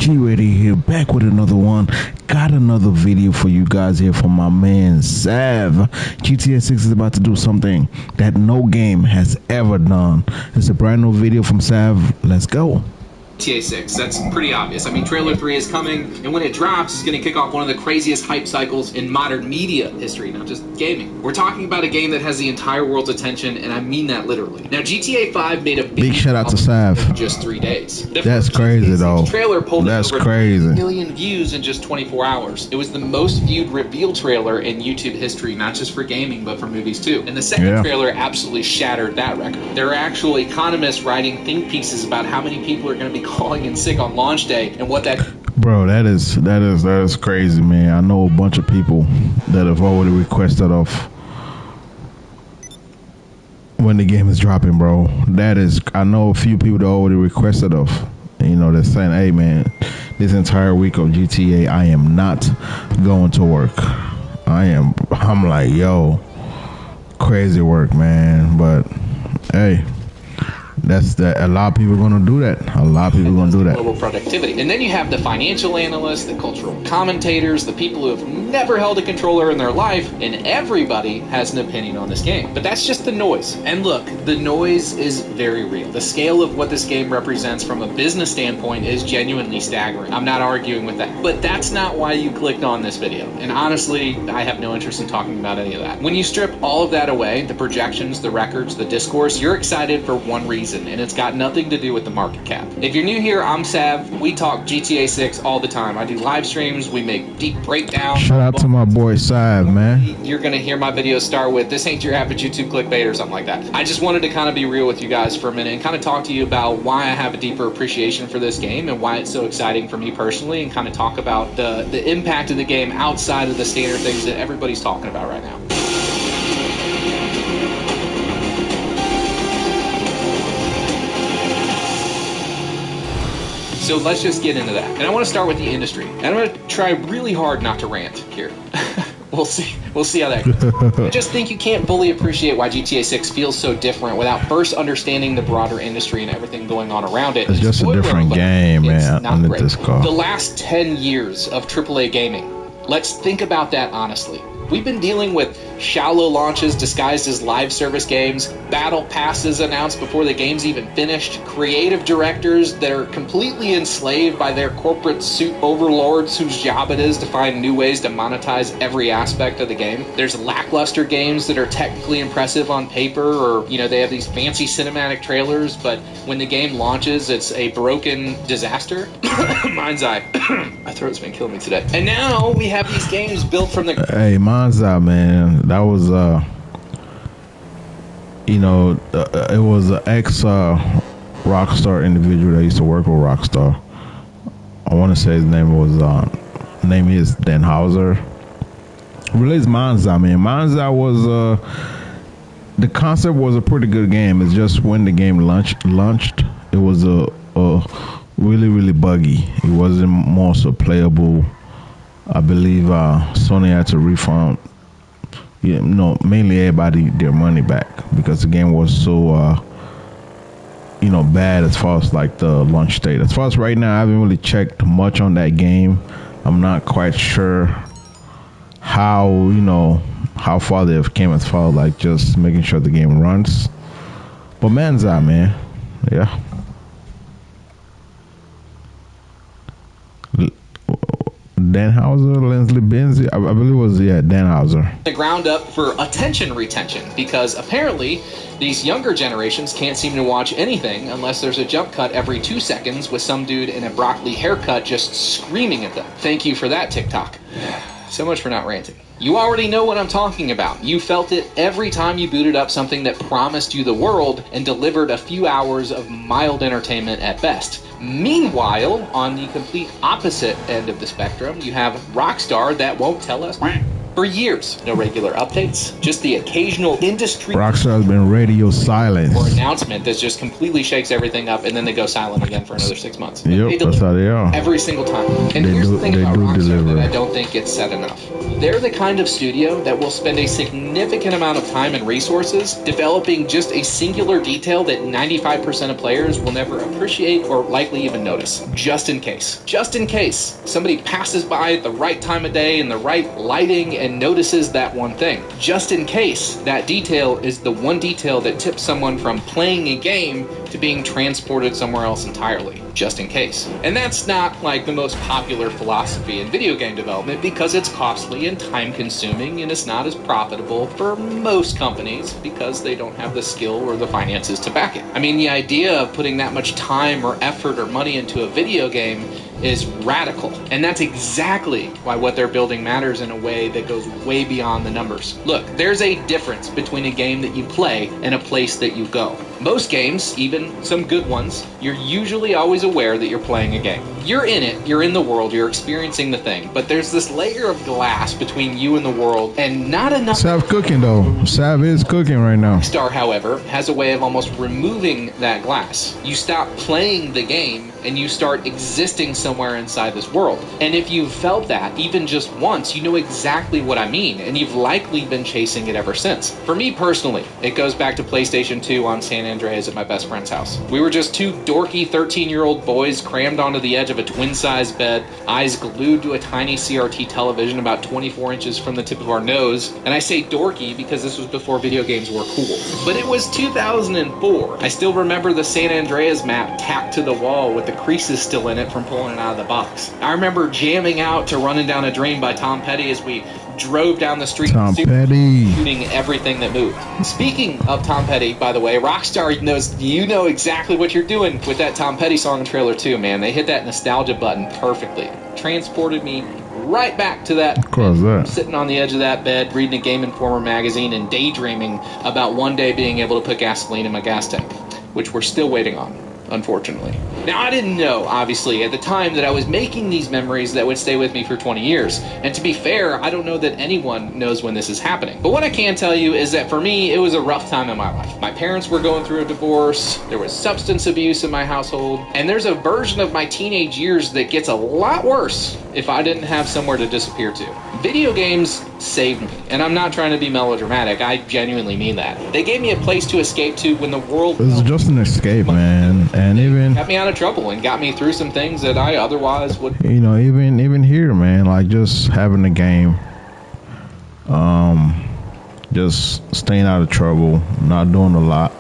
G-Ready here, back with another one. Got another video for you guys here from my man Sav. GTA 6 is about to do something that no game has ever done. It's a brand new video from Sav. Let's go. GTA 6, that's pretty obvious. I mean, Trailer 3 is coming, and when it drops, it's going to kick off one of the craziest hype cycles in modern media history, not just gaming. We're talking about a game that has the entire world's attention, and I mean that literally. Now, GTA 5 made a big shout out to Sav. In just 3 days. That's crazy, though. Trailer pulled That's over crazy. 1 million views in just 24 hours. It was the most viewed reveal trailer in YouTube history, not just for gaming, but for movies too. And the second trailer absolutely shattered that record. There are actual economists writing think pieces about how many people are going to be calling in sick on launch day and what that. Bro, that is crazy, man. I know a bunch of people that have already requested off when the game is dropping, bro. I know a few people that already requested off. You know, they're saying, hey man, this entire week of GTA I am not going to work. I'm like, yo, crazy work, man. But hey, a lot of people are going to do that. A lot of people are going to do that. Global productivity. And then you have the financial analysts, the cultural commentators, the people who have never held a controller in their life, and everybody has an opinion on this game. But that's just the noise. And look, the noise is very real. The scale of what this game represents from a business standpoint is genuinely staggering. I'm not arguing with that. But that's not why you clicked on this video. And honestly, I have no interest in talking about any of that. When you strip all of that away, the projections, the records, the discourse, you're excited for one reason, and it's got nothing to do with the market cap. If you're new here, I'm Sav. We talk GTA 6 all the time. I do live streams. We make deep breakdowns. Shout out to my boy Sav, man. You're going to hear my videos start with, this ain't your average YouTube clickbait or something like that. I just wanted to kind of be real with you guys for a minute and kind of talk to you about why I have a deeper appreciation for this game and why it's so exciting for me personally, and kind of talk about the impact of the game outside of the standard things that everybody's talking about right now. So let's just get into that. And I want to start with the industry. And I'm going to try really hard not to rant here. We'll see how that goes. I just think you can't fully appreciate why GTA 6 feels so different without first understanding the broader industry and everything going on around it. It's just a different game, man, under this car. The last 10 years of AAA gaming, let's think about that honestly. We've been dealing with shallow launches disguised as live service games, battle passes announced before the game's even finished, creative directors that are completely enslaved by their corporate suit overlords whose job it is to find new ways to monetize every aspect of the game. There's lackluster games that are technically impressive on paper, or, you know, they have these fancy cinematic trailers, but when the game launches, it's a broken disaster. Mind's eye. My throat's been killing me today. And now we have these games built from the... Hey, Mind's eye, man. That was, it was an ex-Rockstar individual that used to work with Rockstar. I want to say his name is Dan Houser. Released Mind's eye, man. Mind's eye was, the concept was a pretty good game. It's just when the game launched, it was a really, really buggy. It wasn't more so playable. I believe Sony had to refund, mainly everybody their money back because the game was so, bad as far as like the launch date. As far as right now, I haven't really checked much on that game. I'm not quite sure how far they've came as far as like just making sure the game runs. But man's eye, man, yeah. Dan Houser, Leslie Benzie, I believe it was, Dan Houser. The ground up for attention retention, because apparently these younger generations can't seem to watch anything unless there's a jump cut every 2 seconds with some dude in a broccoli haircut just screaming at them. Thank you for that, TikTok. So much for not ranting. You already know what I'm talking about. You felt it every time you booted up something that promised you the world and delivered a few hours of mild entertainment at best. Meanwhile, on the complete opposite end of the spectrum, you have Rockstar that won't tell us For years, no regular updates, just the occasional industry Rockstar has been radio silence. or announcement that just completely shakes everything up, and then they go silent again for another 6 months. Yep, They that's how they are. every single time. And They here's do- the thing they about do Rockstar deliver. that I don't think gets said enough. They're the kind of studio that will spend a significant amount of time and resources developing just a singular detail that 95% of players will never appreciate or likely even notice. Just in case. Just in case somebody passes by at the right time of day and the right lighting and notices that one thing. Just in case that detail is the one detail that tips someone from playing a game to being transported somewhere else entirely. Just in case. And that's not like the most popular philosophy in video game development because it's costly and time consuming and it's not as profitable for most companies because they don't have the skill or the finances to back it. I mean, the idea of putting that much time or effort or money into a video game is radical. And that's exactly why what they're building matters in a way that goes way beyond the numbers. Look, there's a difference between a game that you play and a place that you go. Most games, even some good ones, you're usually always aware that you're playing a game. You're in it, you're in the world, you're experiencing the thing, but there's this layer of glass between you and the world, and not enough. Sav cooking though. Sav is cooking right now. Rockstar, however, has a way of almost removing that glass. You stop playing the game and you start existing somewhere inside this world. And if you've felt that even just once, you know exactly what I mean, and you've likely been chasing it ever since. For me personally, it goes back to PlayStation 2 on San Andreas at my best friend's house. We were just two dorky 13-year-old boys crammed onto the edge of a twin-sized bed, eyes glued to a tiny CRT television about 24 inches from the tip of our nose. And I say dorky because this was before video games were cool. But it was 2004. I still remember the San Andreas map tacked to the wall with the creases still in it from pulling it out of the box. I remember jamming out to Running Down a Dream by Tom Petty as we drove down the street Tom Petty. shooting everything that moved. Speaking of Tom Petty, by the way, Rockstar knows you know exactly what you're doing with that Tom Petty song and trailer too, man. They hit that nostalgia button perfectly. Transported me right back to that. Of course, that. Sitting on the edge of that bed, reading a Game Informer magazine and daydreaming about one day being able to put gasoline in my gas tank, which we're still waiting on, unfortunately. Now, I didn't know, obviously, at the time that I was making these memories that would stay with me for 20 years. And to be fair, I don't know that anyone knows when this is happening. But what I can tell you is that for me, it was a rough time in my life. My parents were going through a divorce, there was substance abuse in my household, and there's a version of my teenage years that gets a lot worse if I didn't have somewhere to disappear to. Video games saved me, and I'm not trying to be melodramatic, I genuinely mean that. They gave me a place to escape to when the world It's just an escape, man. And even, got me out of trouble and got me through some things that I otherwise would. you know, even here, man, like just having a game, just staying out of trouble, not doing a lot.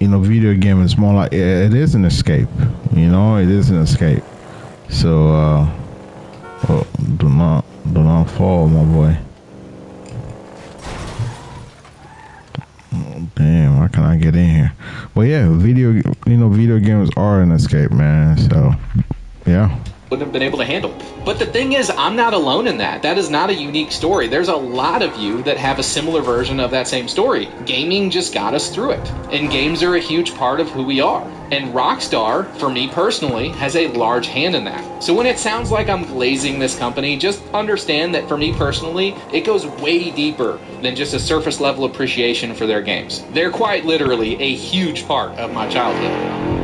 You know, video game is more like it is an escape. You know, it is an escape. So, oh, do not fall, my boy. Oh, damn, how can I get in here? Well, yeah, video games are an escape, man. So, yeah. Wouldn't have been able to handle. But the thing is, I'm not alone in that. That is not a unique story. There's a lot of you that have a similar version of that same story. Gaming just got us through it. And games are a huge part of who we are. And Rockstar, for me personally, has a large hand in that. So when it sounds like I'm glazing this company, just understand that for me personally, it goes way deeper than just a surface level appreciation for their games. They're quite literally a huge part of my childhood.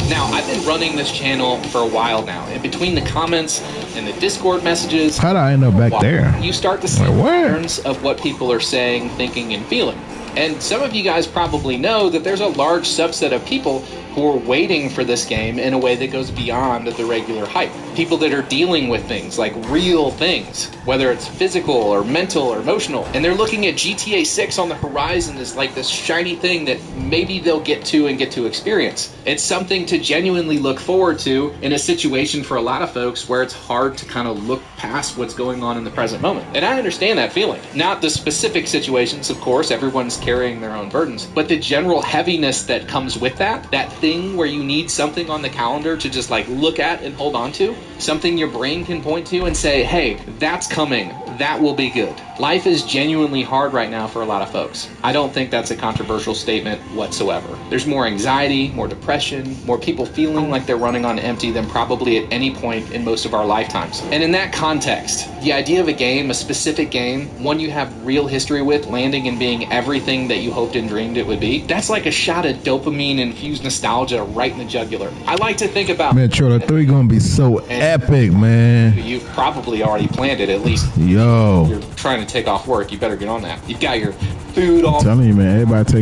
Now, I've been running this channel for a while now, and between the comments and the Discord messages, How'd I end up back there? you start to see Like, what? patterns of what people are saying, thinking, and feeling. And some of you guys probably know that there's a large subset of people who are waiting for this game in a way that goes beyond the regular hype. People that are dealing with things, like real things, whether it's physical or mental or emotional. And they're looking at GTA 6 on the horizon as like this shiny thing that maybe they'll get to and get to experience. It's something to genuinely look forward to in a situation for a lot of folks where it's hard to kind of look past what's going on in the present moment. And I understand that feeling. Not the specific situations, of course, everyone's carrying their own burdens, but the general heaviness that comes with that thing where you need something on the calendar to just like look at and hold on to, something your brain can point to and say, hey, that's coming, that will be good. Life is genuinely hard right now for a lot of folks. I don't think that's a controversial statement whatsoever. There's more anxiety, more depression, more people feeling like they're running on empty than probably at any point in most of our lifetimes. And in that context, the idea of a game, a specific game, one you have real history with, landing and being everything that you hoped and dreamed it would be, that's like a shot of dopamine-infused nostalgia right in the jugular. I like to think about... Man, Trailer 3 gonna be so epic, man. You've probably already planned it, at least. Yo. You're trying to take off work, you better get on that. You've got your food all... I'm telling you, man, everybody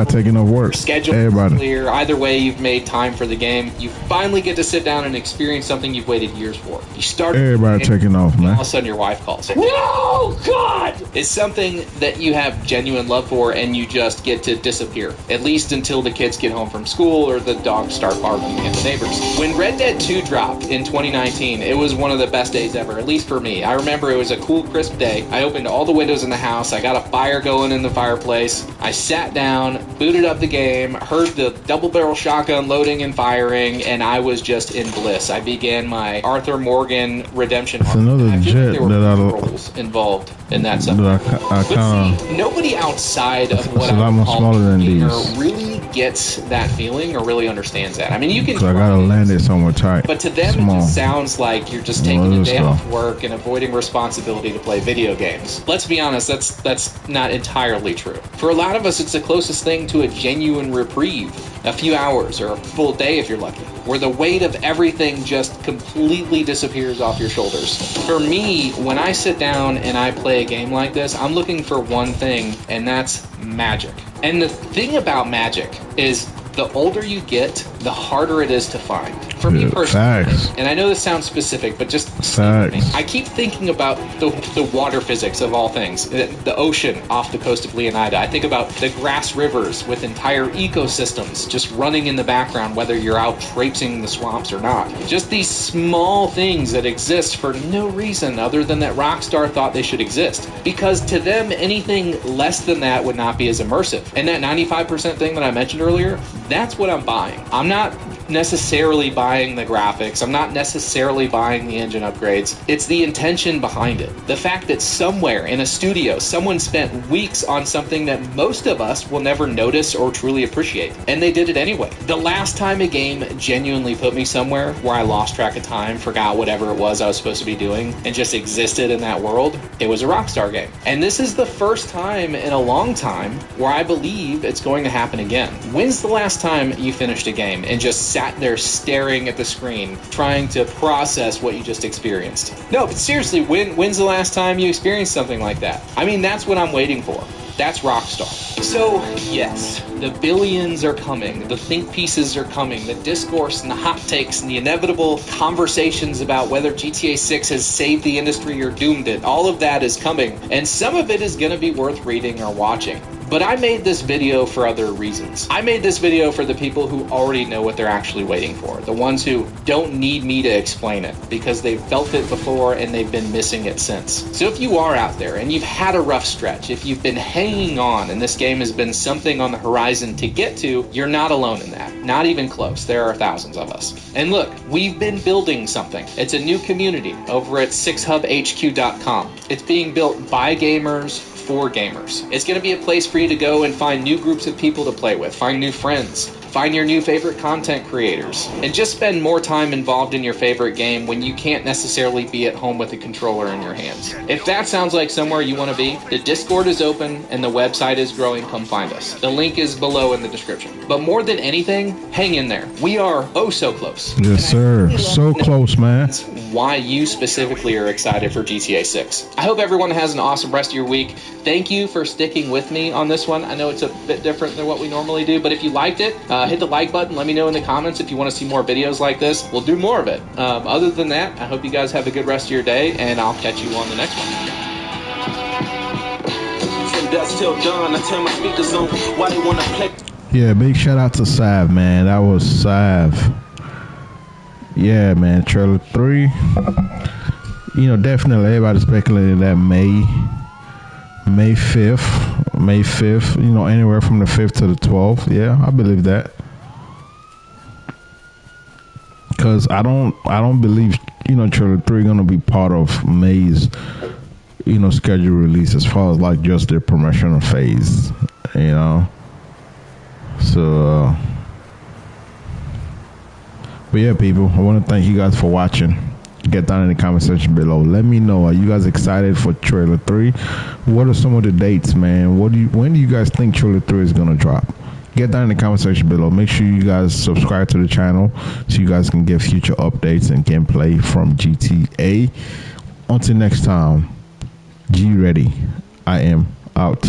taking off work. Schedule is clear. Either way, you've made time for the game. You finally get to sit down and experience something you've waited years for. You start... Everybody taking off, man. All of a sudden, your wife calls. No, God! It's something that you have genuine love for, and you just get to disappear. At least until the kids get home from school or the dogs start barking at the neighbors. When Red Dead 2 dropped in 2019, it was one of the best days ever, at least for me. I remember it was a cool, crisp day. I opened all the windows in the house. I got a fire going in the fireplace. I sat down, booted up the game, heard the double-barrel shotgun loading and firing, and I was just in bliss. I began my Arthur Morgan redemption arc. It's another jet there were roles involved in that stuff. But see, nobody outside of what I'm smaller than these really gets that feeling or really understands that. I mean, you can. I gotta land it somewhere tight. But to them, it just sounds like you're just taking a day off work and avoiding responsibility to play video games. Let's be honest, that's not entirely true. For a lot of us, it's the closest thing to a genuine reprieve. A few hours or a full day if you're lucky, where the weight of everything just completely disappears off your shoulders. For me, when I sit down and I play a game like this, I'm looking for one thing, and that's magic. And the thing about magic is the older you get, the harder it is to find. For me personally, and I know this sounds specific, but just I keep thinking about the water physics of all things, the ocean off the coast of Leonida. I think about the grass rivers with entire ecosystems just running in the background, whether you're out traipsing the swamps or not. Just these small things that exist for no reason other than that Rockstar thought they should exist. Because to them, anything less than that would not be as immersive. And that 95% thing that I mentioned earlier, that's what I'm buying. I'm not necessarily buying the graphics. I'm not necessarily buying the engine upgrades. It's the intention behind it. The fact that somewhere in a studio, someone spent weeks on something that most of us will never notice or truly appreciate. And they did it anyway. The last time a game genuinely put me somewhere where I lost track of time, forgot whatever it was I was supposed to be doing, and just existed in that world, it was a Rockstar game. And this is the first time in a long time where I believe it's going to happen again. When's the last time you finished a game and just sat there staring at the screen, trying to process what you just experienced? No, but seriously, when's the last time you experienced something like that? I mean, that's what I'm waiting for. That's Rockstar. So, yes, the billions are coming, the think pieces are coming, the discourse and the hot takes and the inevitable conversations about whether GTA 6 has saved the industry or doomed it. All of that is coming, and some of it is going to be worth reading or watching. But I made this video for other reasons. I made this video for the people who already know what they're actually waiting for. The ones who don't need me to explain it because they've felt it before and they've been missing it since. So if you are out there and you've had a rough stretch, if you've been hanging on and this game has been something on the horizon to get to, you're not alone in that. Not even close. There are thousands of us. And look, we've been building something. It's a new community over at 6hubhq.com. It's being built by gamers, for gamers. It's going to be a place for you to go and find new groups of people to play with, find new friends, find your new favorite content creators, and just spend more time involved in your favorite game when you can't necessarily be at home with a controller in your hands. If that sounds like somewhere you want to be, the Discord is open and the website is growing. Come find us. The link is below in the description. But more than anything, hang in there. We are oh so close. Yes, sir. So close, man. Why you specifically are excited for GTA 6. I hope everyone has an awesome rest of your week. Thank you for sticking with me on this one. I know it's a bit different than what we normally do, but if you liked it, hit the like button. Let me know in the comments if you want to see more videos like this. We'll do more of it. Other than that, I hope you guys have a good rest of your day, and I'll catch you on the next one. Yeah, big shout out to Sav, man. That was Sav. Yeah, man. Trailer 3. You know, definitely everybody speculated that May 5th, you know, anywhere from the 5th to the 12th. Yeah, I believe that. Because I don't believe, you know, Trailer 3 going to be part of May's, schedule release as far as like just the promotional phase, So, but yeah, people, I want to thank you guys for watching. Get down in the comment section below. Let me know. Are you guys excited for trailer 3? What are some of the dates, man? When do you guys think trailer 3 is gonna drop? Get down in the comment section below. Make sure you guys subscribe to the channel so you guys can get future updates and gameplay from GTA. Until next time, G ready. I am out.